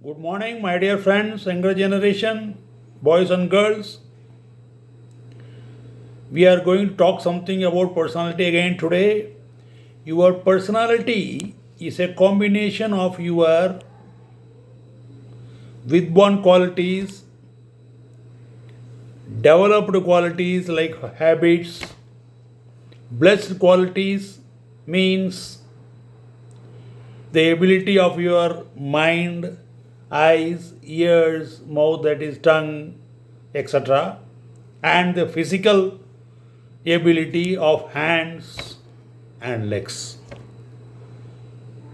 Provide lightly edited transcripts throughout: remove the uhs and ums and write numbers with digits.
Good morning, my dear friends, younger generation, boys and girls. We are going to talk something about personality again today. Your personality is a combination of your withborn qualities, developed qualities like habits, blessed qualities means the ability of your mind, eyes, ears, mouth, that is tongue, etc., and the physical ability of hands and legs.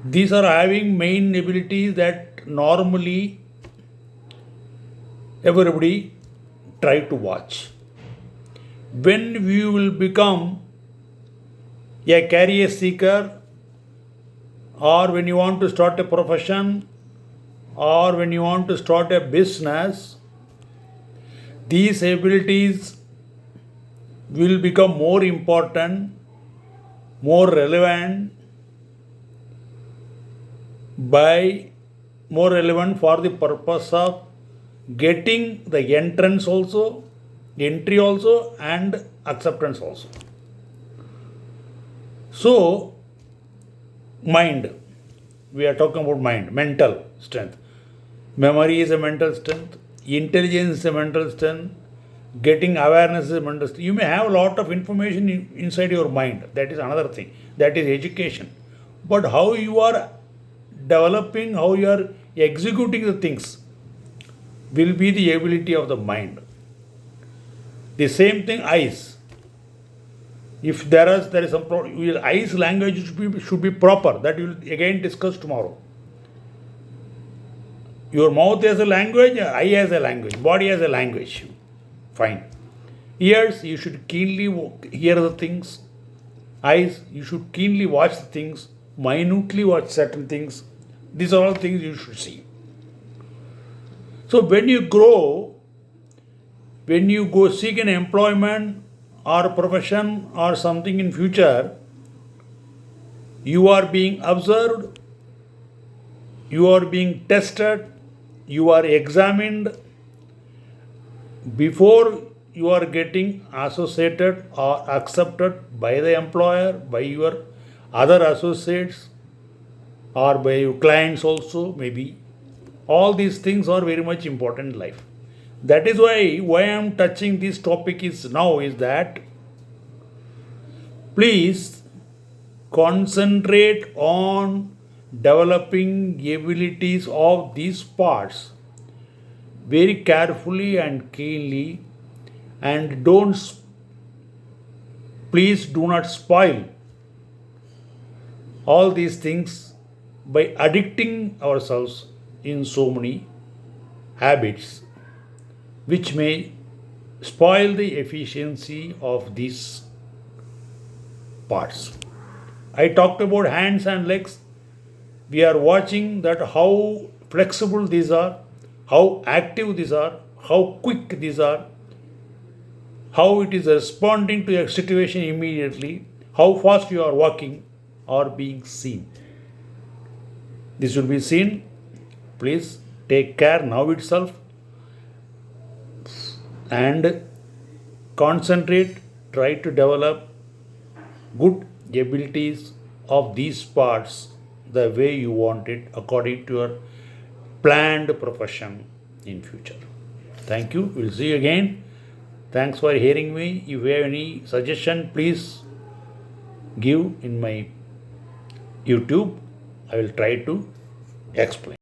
These are having main abilities that normally everybody try to watch. When we will become a career seeker, or when you want to start a profession, or when you want to start a business, these abilities will become more important, more relevant more relevant for the purpose of getting the entry also, and acceptance also. So, mind, we are talking about mind, mental strength. Memory is a mental strength, intelligence is a mental strength, getting awareness is a mental strength. You may have a lot of information inside your mind, that is another thing, that is education. But how you are developing, how you are executing the things will be the ability of the mind. The same thing, eyes. If there is some problem, your eyes language should be proper. That we will again discuss tomorrow. Your mouth has a language, eye has a language, body has a language. Fine. Ears, you should keenly hear the things. Eyes, you should keenly watch the things, minutely watch certain things. These are all things you should see. So when you grow, when you go seek an employment or profession or something in future, you are being observed, you are being tested, you are examined before you are getting associated or accepted by the employer, by your other associates, or by your clients also, maybe. All these things are very much important in life. That is why I am touching this topic is now is that please concentrate on developing abilities of these parts very carefully and keenly, and please do not spoil all these things by addicting ourselves in so many habits which may spoil the efficiency of these parts. I talked about hands and legs. We are watching that how flexible these are, how active these are, how quick these are, how it is responding to a situation immediately, how fast you are walking or being seen. This will be seen. Please take care now itself and concentrate, try to develop good abilities of these parts the way you want it according to your planned profession in future. Thank you. We'll see you again. Thanks for hearing me. If you have any suggestion, please give in my YouTube. I will try to explain.